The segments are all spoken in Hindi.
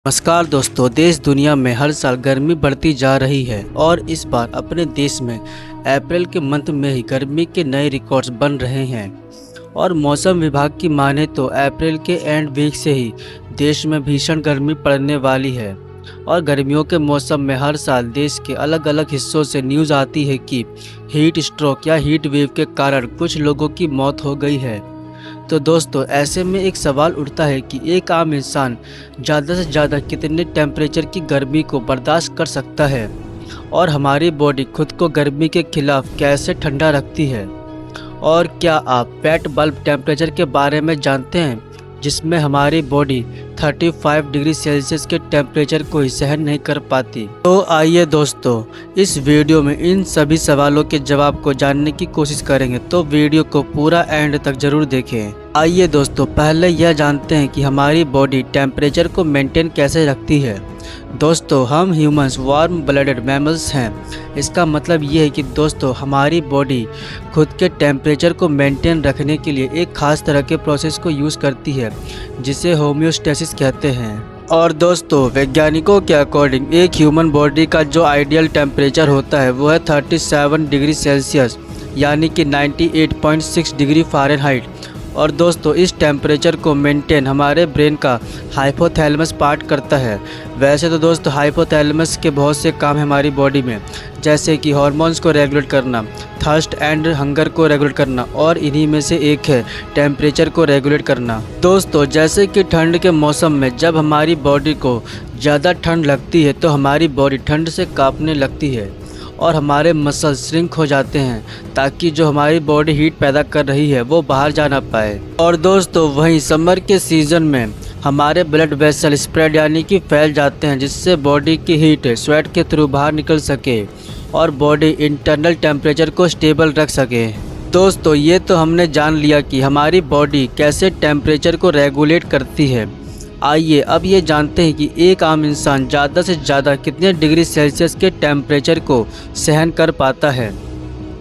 नमस्कार दोस्तों, देश दुनिया में हर साल गर्मी बढ़ती जा रही है और इस बार अपने देश में अप्रैल के मंथ में ही गर्मी के नए रिकॉर्ड्स बन रहे हैं। और मौसम विभाग की माने तो अप्रैल के एंड वीक से ही देश में भीषण गर्मी पड़ने वाली है। और गर्मियों के मौसम में हर साल देश के अलग अलग हिस्सों से न्यूज़ आती है कि हीट स्ट्रोक या हीट वेव के कारण कुछ लोगों की मौत हो गई है। तो दोस्तों, ऐसे में एक सवाल उठता है कि एक आम इंसान ज़्यादा से ज़्यादा कितने टेम्परेचर की गर्मी को बर्दाश्त कर सकता है और हमारी बॉडी खुद को गर्मी के खिलाफ कैसे ठंडा रखती है। और क्या आप पेट बल्ब टेम्परेचर के बारे में जानते हैं, जिसमें हमारी बॉडी 35 डिग्री सेल्सियस के टेम्परेचर को ही सहन नहीं कर पाती। तो आइए दोस्तों, इस वीडियो में इन सभी सवालों के जवाब को जानने की कोशिश करेंगे, तो वीडियो को पूरा एंड तक जरूर देखें। आइए दोस्तों, पहले यह जानते हैं कि हमारी बॉडी टेम्परेचर को मेंटेन कैसे रखती है। दोस्तों, हम ह्यूमंस वार्म ब्लडेड मैमल्स हैं। इसका मतलब ये है कि दोस्तों, हमारी बॉडी खुद के टेम्परेचर को मेंटेन रखने के लिए एक खास तरह के प्रोसेस को यूज़ करती है, जिसे होम्योस्टेसिस कहते हैं। और दोस्तों, वैज्ञानिकों के अकॉर्डिंग एक ह्यूमन बॉडी का जो आइडियल टेम्परेचर होता है वो है 37 डिग्री सेल्सियस, यानी कि 98.6 डिग्री फ़ारेनहाइट। और दोस्तों, इस टेम्परेचर को मेंटेन हमारे ब्रेन का हाइपोथैलेमस पार्ट करता है। वैसे तो दोस्तों, हाइपोथैलेमस के बहुत से काम हैं हमारी बॉडी में, जैसे कि हार्मोन्स को रेगुलेट करना, थर्स्ट एंड हंगर को रेगुलेट करना, और इन्हीं में से एक है टेम्परेचर को रेगुलेट करना। दोस्तों, जैसे कि ठंड के मौसम में जब हमारी बॉडी को ज़्यादा ठंड लगती है तो हमारी बॉडी ठंड से कांपने लगती है और हमारे मसल श्रिंक हो जाते हैं, ताकि जो हमारी बॉडी हीट पैदा कर रही है वो बाहर जा ना पाए। और दोस्तों, वहीं समर के सीज़न में हमारे ब्लड वेसल स्प्रेड यानी कि फैल जाते हैं, जिससे बॉडी की हीट स्वेट के थ्रू बाहर निकल सके और बॉडी इंटरनल टेम्परेचर को स्टेबल रख सके। दोस्तों, ये तो हमने जान लिया कि हमारी बॉडी कैसे टेम्परेचर को रेगुलेट करती है। आइए अब ये जानते हैं कि एक आम इंसान ज़्यादा से ज़्यादा कितने डिग्री सेल्सियस के टेम्परेचर को सहन कर पाता है।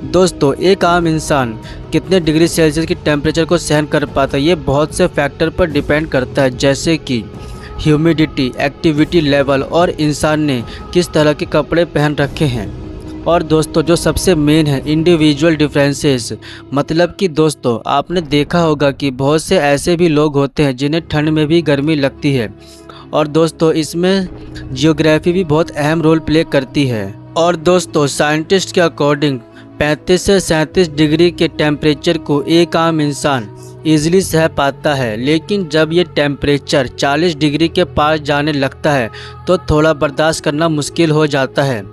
दोस्तों, एक आम इंसान कितने डिग्री सेल्सियस की टेम्परेचर को सहन कर पाता है, ये बहुत से फैक्टर पर डिपेंड करता है, जैसे कि ह्यूमिडिटी, एक्टिविटी लेवल और इंसान ने किस तरह के कपड़े पहन रखे हैं। और दोस्तों, जो सबसे मेन है इंडिविजुअल डिफरेंसेस, मतलब कि दोस्तों, आपने देखा होगा कि बहुत से ऐसे भी लोग होते हैं जिन्हें ठंड में भी गर्मी लगती है। और दोस्तों, इसमें जियोग्राफी भी बहुत अहम रोल प्ले करती है। और दोस्तों, साइंटिस्ट के अकॉर्डिंग 35 से 37 डिग्री के टेम्परेचर को एक आम इंसान ईजिली सह पाता है, लेकिन जब ये टेम्परेचर 40 डिग्री के पार जाने लगता है तो थोड़ा बर्दाश्त करना मुश्किल हो जाता है।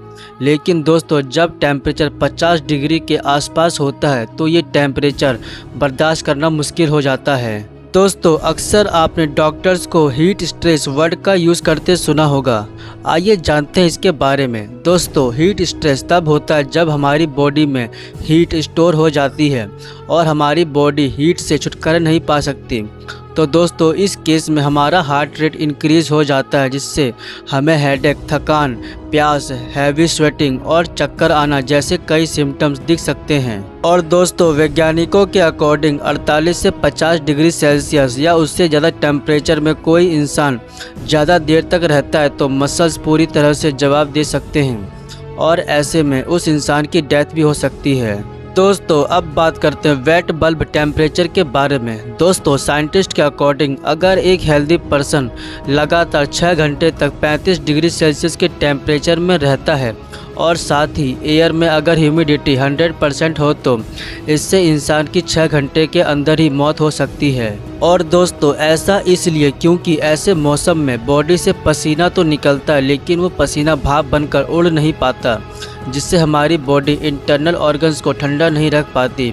लेकिन दोस्तों, जब टेम्परेचर 50 डिग्री के आसपास होता है तो ये टेम्परेचर बर्दाश्त करना मुश्किल हो जाता है। दोस्तों, अक्सर आपने डॉक्टर्स को हीट स्ट्रेस वर्ड का यूज़ करते सुना होगा। आइए जानते हैं इसके बारे में। दोस्तों, हीट स्ट्रेस तब होता है जब हमारी बॉडी में हीट स्टोर हो जाती है और हमारी बॉडी हीट से छुटकारा नहीं पा सकती। तो दोस्तों, इस केस में हमारा हार्ट रेट इंक्रीज़ हो जाता है, जिससे हमें हेडेक, थकान, प्यास, हैवी स्वेटिंग और चक्कर आना जैसे कई सिम्टम्स दिख सकते हैं। और दोस्तों, वैज्ञानिकों के अकॉर्डिंग 48 से 50 डिग्री सेल्सियस या उससे ज़्यादा टेम्परेचर में कोई इंसान ज़्यादा देर तक रहता है तो मसल्स पूरी तरह से जवाब दे सकते हैं और ऐसे में उस इंसान की डेथ भी हो सकती है। दोस्तों, अब बात करते हैं वेट बल्ब टेम्परेचर के बारे में। दोस्तों, साइंटिस्ट के अकॉर्डिंग अगर एक हेल्दी पर्सन लगातार 6 घंटे तक 35 डिग्री सेल्सियस के टेम्परेचर में रहता है और साथ ही एयर में अगर ह्यूमिडिटी 100% हो तो इससे इंसान की 6 घंटे के अंदर ही मौत हो सकती है। और दोस्तों, ऐसा इसलिए क्योंकि ऐसे मौसम में बॉडी से पसीना तो निकलता है, लेकिन वो पसीना भाप बनकर उड़ नहीं पाता, जिससे हमारी बॉडी इंटरनल ऑर्गन्स को ठंडा नहीं रख पाती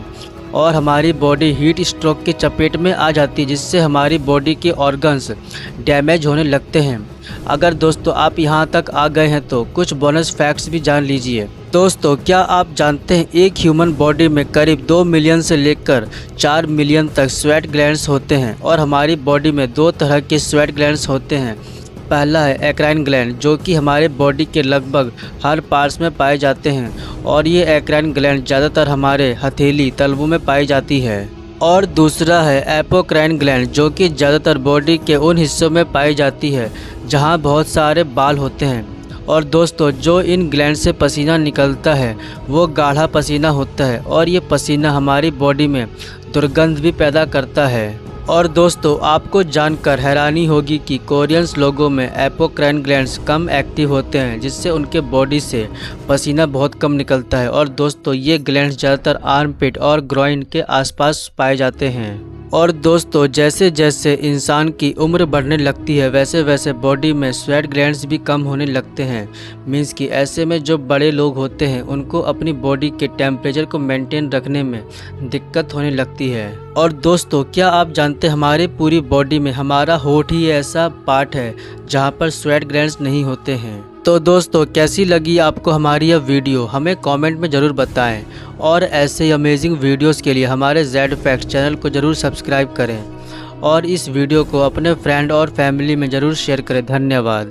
और हमारी बॉडी हीट स्ट्रोक के चपेट में आ जाती है, जिससे हमारी बॉडी के ऑर्गन्स डैमेज होने लगते हैं। अगर दोस्तों आप यहाँ तक आ गए हैं तो कुछ बोनस फैक्ट्स भी जान लीजिए। दोस्तों, क्या आप जानते हैं एक ह्यूमन बॉडी में करीब 2 मिलियन से लेकर 4 मिलियन तक स्वेट ग्लैंड्स होते हैं और हमारी बॉडी में 2 तरह के स्वेट ग्लैंड्स होते हैं। पहला है एक्राइन ग्लैंड, जो कि हमारे बॉडी के लगभग हर पार्ट्स में पाए जाते हैं और ये एक्राइन ग्लैंड ज़्यादातर हमारे हथेली तलवों में पाई जाती है। और दूसरा है एपोक्राइन ग्लैंड, जो कि ज़्यादातर बॉडी के उन हिस्सों में पाई जाती है जहां बहुत सारे बाल होते हैं। और दोस्तों, जो इन ग्लैंड से पसीना निकलता है वो गाढ़ा पसीना होता है और ये पसीना हमारी बॉडी में दुर्गंध भी पैदा करता है। और दोस्तों, आपको जानकर हैरानी होगी कि कोरियंस लोगों में एपोक्राइन ग्लैंड्स कम एक्टिव होते हैं, जिससे उनके बॉडी से पसीना बहुत कम निकलता है। और दोस्तों, ये ग्लैंड्स ज़्यादातर आर्मपिट और ग्रोइन के आसपास पाए जाते हैं। और दोस्तों, जैसे जैसे इंसान की उम्र बढ़ने लगती है वैसे वैसे बॉडी में स्वेट ग्लैंड्स भी कम होने लगते हैं। मीन्स कि ऐसे में जो बड़े लोग होते हैं उनको अपनी बॉडी के टेम्परेचर को मेंटेन रखने में दिक्कत होने लगती है। और दोस्तों, क्या आप जानते हैं हमारी पूरी बॉडी में हमारा होठ ही ऐसा पार्ट है जहाँ पर स्वेट ग्लैंड्स नहीं होते हैं। तो दोस्तों, कैसी लगी आपको हमारी यह वीडियो, हमें कमेंट में ज़रूर बताएं। और ऐसे ही अमेजिंग वीडियोस के लिए हमारे जेड फैक्ट्स चैनल को ज़रूर सब्सक्राइब करें और इस वीडियो को अपने फ्रेंड और फैमिली में ज़रूर शेयर करें। धन्यवाद।